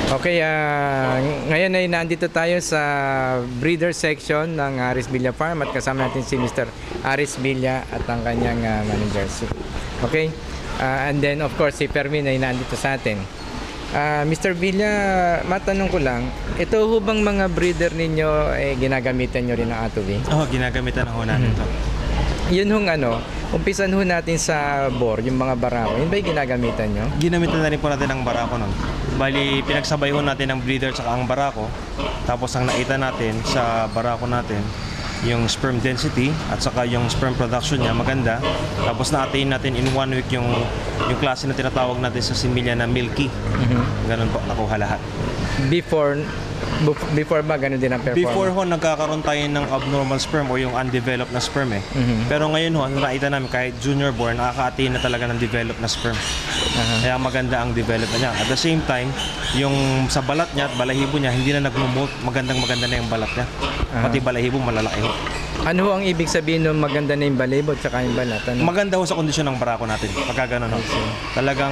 Okay, ngayon ay nandito tayo sa breeder section ng Aris Villa Farm at kasama natin si Mr. Aris Villa at ang kanyang manager. Okay, and then of course si Fermin ay nandito sa atin. Mr. Villa, matanong ko lang, ito ho bang mga breeder ninyo ginagamitan nyo rin ng Atobi? Oo, ginagamitan ho namin ito. Yun hong umpisan ho natin sa bore, yung mga barako, yun ba yung ginagamitan nyo? Ginamitan na rin po natin ang barako nun. Bali, pinagsabay ho natin ang breeder at ang barako. Tapos ang nakita natin sa barako natin, yung sperm density at saka yung sperm production niya maganda. Tapos na-attain natin in 1 week yung klase na tinatawag natin sa similya na milky. Ganun po, nakuha lahat. Before ba ganun din ang performance? Before ho, nagkakaroon tayo ng abnormal sperm o yung undeveloped na sperm eh. Pero ngayon ho, nakita namin kahit junior born, nakaka-attain na talaga ng developed na sperm. Kaya maganda ang development niya. At the same time, yung sa balat niya at balahibo niya, hindi na nag-molt. Maganda na yung balat niya. Pati balahibo, malalaki ho. Ano ho ang ibig sabihin ng maganda na yung balahibo at saka yung balat? Maganda ho sa kondisyon ng barako natin. Pagka ganun ho. Talagang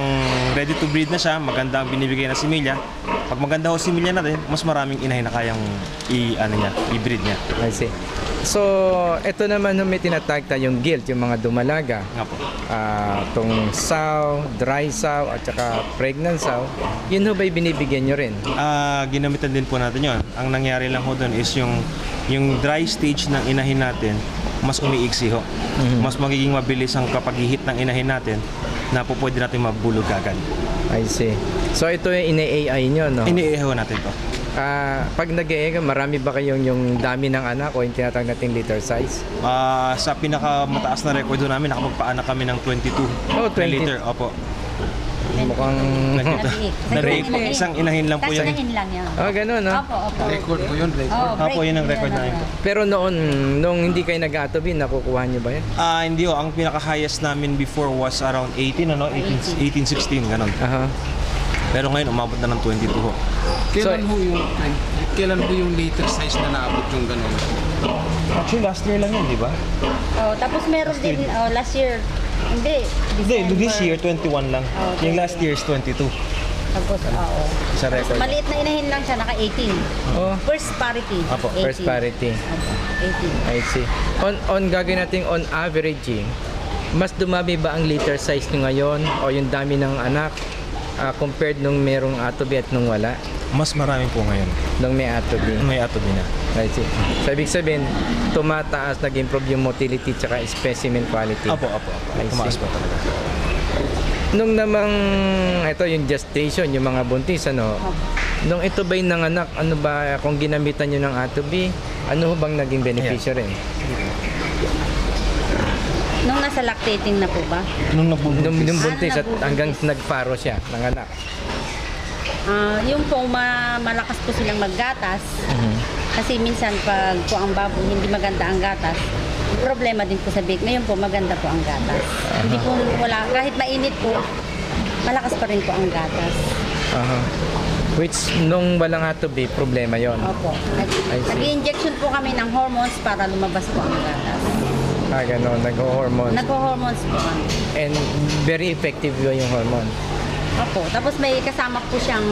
ready to breed na siya, maganda ang binibigay na similya. Pag maganda ho similya natin, mas maraming inahin na kayang i-breed niya. I see. So, ito naman may tinatag tayong gilt, yung mga dumalaga. Nga po. Itong sow, dry sow, at saka pregnant sow, yun ho ba'y binibigyan nyo rin? Ginamitan din po natin yun. Ang nangyari lang ho doon is yung dry stage ng inahin natin, mas umiiksi ho. Mas magiging mabilis ang kapag-hit ng inahin natin na po pwede natin mabulog agad. I see. So, ito yung ina-AI nyo, no? Ine-eho natin to. Pag nag-e marami ba kayong yung dami ng anak o yung tinatawag natin litter size? Sa pinakamataas na record doon namin, nakapagpaanak kami ng 22 Oh, 20. liter. Opo. Mukhang... Nabiik. Isang inahin lang po yan. Inahin lang yan. Ganun, no? Opo. Record po yun, record. Opo, yun ang record namin po. Pero nung hindi kayo nag-atobi, nakukuha nyo ba yan? Hindi ho. Ang pinaka-highest namin before was around 18, 18, 16, ganun. Pero ngayon, umabot na ng 22 ho. Kailan po yung later size na naabot yung gano'n? Actually, last year lang yun, di ba? Tapos meron din last year. Hindi, This year, 21 lang. Yung last year is 22. Tapos, Sa record. maliit na inahin lang siya, naka-18. First parity. Apo, 18. First parity. Apo, 18. I see. On gagawin natin on averaging, mas dumami ba ang litter size nyo ngayon o yung dami ng anak compared nung merong atobi at nung wala? Mas marami po ngayon. Nung may atobi. May atobi na. I see. So, ibig sabihin, tumataas, nag-improve yung motility tsaka specimen quality. Apo. I see. Tumaas po talaga. Nung namang, ito yung gestation, yung mga buntis, nung ito ba'y nanganak, ano ba, kung ginamitan nyo ng atobi, ano bang naging beneficio rin? Nung nasa lactating na po ba? Nung buntis at hanggang nagparo siya, nanganak. Yung po, malakas po silang maggatas. Kasi minsan pag po ang baboy, hindi maganda ang gatas. Problema din po sa bake. Ngayon po, maganda po ang gatas. Hindi po wala, kahit mainit po, malakas pa rin po ang gatas. Which, nung walang atobi, problema yon. Opo. Nag-i-injection po kami ng hormones para lumabas po ang gatas. Gano'n, nag-hormones. Nag-hormones po kami. And very effective yun yung hormone. Opo. Tapos may kasama po siyang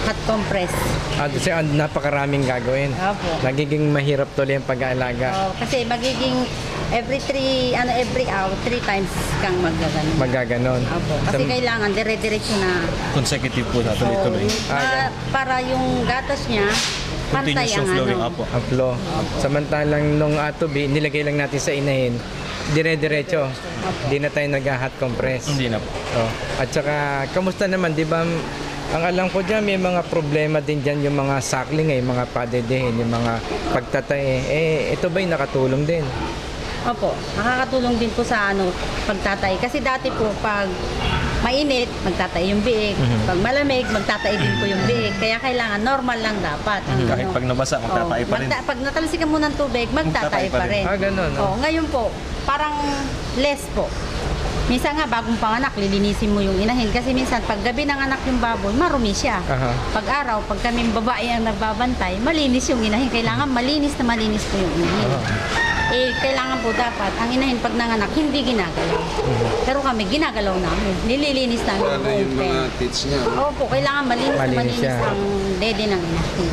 hot compress. Kasi napakaraming gagawin. Opo. Nagiging mahirap tuloy ang pag-aalaga. Kasi magiging every 3 hour, 3 times kang magaganon. Magaganon. Opo. Kasi kailangan dire-diretso na. Consecutive po na, tuloy-tuloy. Para yung gatas niya, pantay Continuous ang yung flowing. ano. Apo. Ang flow. Samantalang nung atobi, nilagay lang natin sa inahin, dire-diretso. Hindi na tayo nag-hot compress. Hindi na po. At saka, kamusta naman, di ba, ang alam ko dyan, may mga problema din dyan, yung mga suckling, yung mga padedehin, yung mga pagtatay. Ito ba'y nakatulong din? Opo, nakakatulong din po sa pagtatay. Kasi dati po, pag mainit, magtatay yung biik. Pag malamig, magtatay din po yung biik. Kaya kailangan normal lang dapat. Kahit pag nabasa, magtatay pa rin. Pag natalsikan mo ng tubig, magtatay pa rin. Ganun. Ngayon po, parang less po. Minsan nga, bagong panganak, lilinisin mo yung inahin. Kasi minsan, pag gabi ng anak yung baboy, marumi siya. Pag araw, pag kaming babae ang nagbabantay, malinis yung inahin. Kailangan malinis na malinis po yung inahin. Kailangan po dapat, ang inahin pag nanganak, hindi ginagalaw. Pero kami, ginagalaw namin. Nililinis namin Lalo yung open. mga tits niya. Opo, kailangan malinis na Malinis malinis siya. ang dede ng inahin.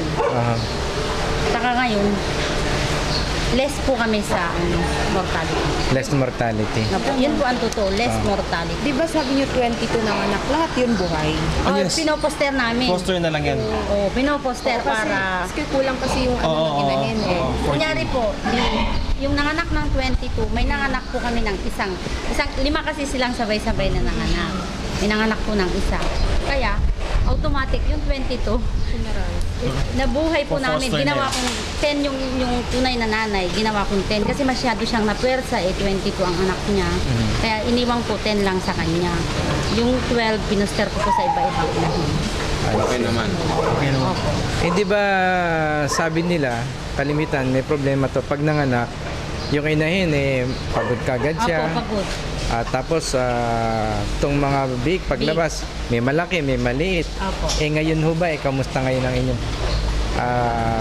Saka ngayon, less po kami sa mortality. Less mortality. Yun po ang totoo, less mortality. Di ba sabi niyo 22 ng anak, lahat yun buhay? Oh, yes. pinoposter namin. Poster na lang yan. Oo, pinoposter para... Kasi kulang kasi yung Oo, ng inahin eh. oo. Kunyari po, yung nanganak ng 22, may nanganak po kami ng isang 5 kasi silang sabay-sabay na nanganak. May nanganak po ng isa. Kaya, automatic yung 22, nabuhay po namin. Po-foster Ginawa na kong 10 yung tunay na nanay, ginawa kong 10 kasi masyado siyang napwersa 22 ang anak niya. Kaya iniwang po 10 lang sa kanya. Yung 12, pinuster ko po sa iba-ibang inahin. Okay naman. Opo. Di ba sabi nila, kalimitan, may problema to. Pag nanganak, yung inahin, pagod kagad siya. Opo, pagod. Tapos, itong mga big, paglabas, may malaki, may maliit. Opo. Ngayon ho ba, kamusta ngayon ang inyong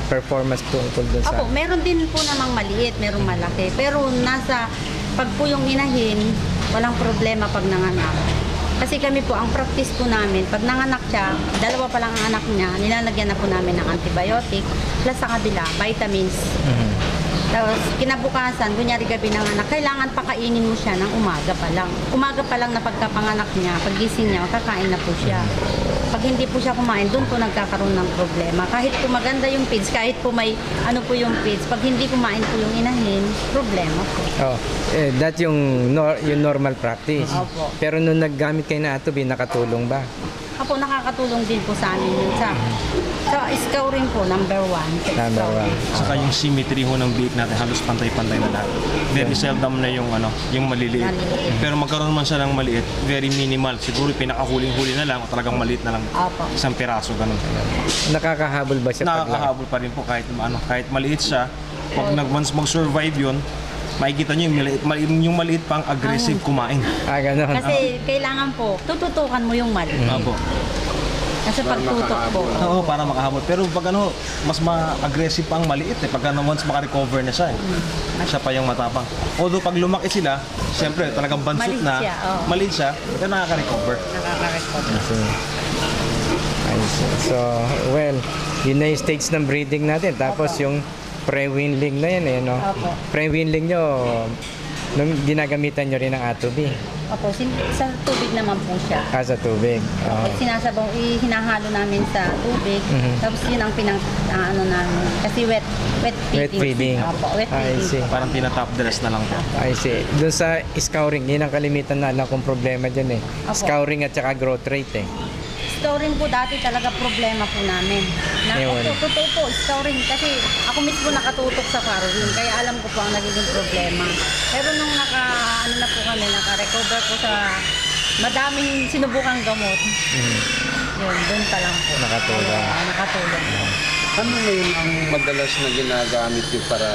performance tungkol dun sa... Opo, meron din po namang maliit, merong malaki. Pero pag po yung inahin, walang problema pag nanganak. Kasi kami po, ang practice po namin, pag nanganak siya, 2 pa lang ang anak niya, nilalagyan na po namin ng antibiotic, plus sa kabila, vitamins. Tapos, kinabukasan, kunyari gabi ng anak, kailangan pakainin mo siya ng umaga pa lang. Umaga pa lang na pagkapanganak niya, paggising niya, kakain na po siya. Pag hindi po siya kumain, doon po nagkakaroon ng problema. Kahit po maganda yung feeds, kahit po may ano po yung feeds, pag hindi kumain po yung inahin, problema po. that yung normal practice. Opo. Pero nung naggamit kayo na Atobi, nakatulong ba? Apo, nakakatulong din po sa amin yun. Sa scouring po, number 1. Number one. Saka yung symmetry ho ng biik natin, halos pantay-pantay na lahat. Very seldom na yung yung maliliit. Pero magkaroon man siya ng maliit, very minimal. Siguro pinakahuling-huli na lang o talagang maliit na lang. Opo. Isang piraso, ganun. Nakakahabol ba siya paglaki? Nakakahabol pa rin po kahit maliit siya. Pag once mag-survive yun, makikita nyo yung maliit pang aggressive kumain. Ganon. Kasi kailangan po, tututukan mo yung mali. Apo. Kasi pagtutok po. Oo, para makahabol. Pero pag mas ma-aggressive pang maliit Pag once maka-recover na siya Siya pa yung matapang. Although pag lumaki sila, siyempre talagang bansot Maliit na. siya, oo. Maliit siya, pero nakaka-recover. Nakaka-recover. I see. So, well, yun na yung stage ng breeding natin. Tapos yung pre-weanling na yan no? Opo. Pre-weanling nyo, nung ginagamitan nyo rin ng Atobi. Opo, sa tubig naman po siya. Sa tubig. Pag sinasabaw, hinahalo namin sa tubig. Tapos yun ang namin. Kasi wet feeding. Wet feeding. Opo, wet I feeding. see. Parang tina-top dress na lang po. I see. Doon sa scouring, yun ang kalimitan na alam kong problema dyan Opo. Scouring at saka growth rate Scouring po dati talaga problema po namin. Ewan. Totoo po, scouring. Kasi ako mismo nakatutok sa farrowing, kaya alam ko po ang nagiging problema. Pero nung naka-recover po sa madaming sinubukang gamot, yun, doon pa lang po. Nakatulong. Nakatulong. Ano na yun ang madalas na ginagamit yung para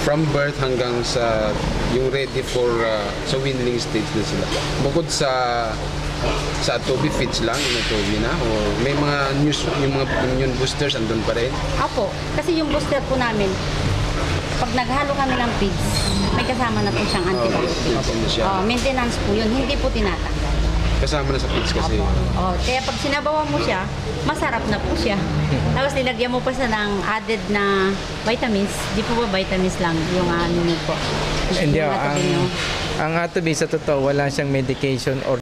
from birth hanggang sa yung ready for sa weanling stage na sila. Bukod sa Atobi feeds lang, yung Atobi na o may mga yung mga immune boosters andun pa rin. Apo, kasi yung booster po namin, pag naghalo kami ng feeds, may kasama na po siyang antibiotic. Ano siya? Maintenance po yun, hindi po tinatanggal. Kasama na sa feeds kasi. Kaya pag sinabawan mo siya, masarap na po siya. Tapos nilagyan mo pa siya ng added na vitamins. Di po ba vitamins lang yung ano po? Hindi, Yung Atobi nyo. ang Atobi sa totoo, wala siyang medication or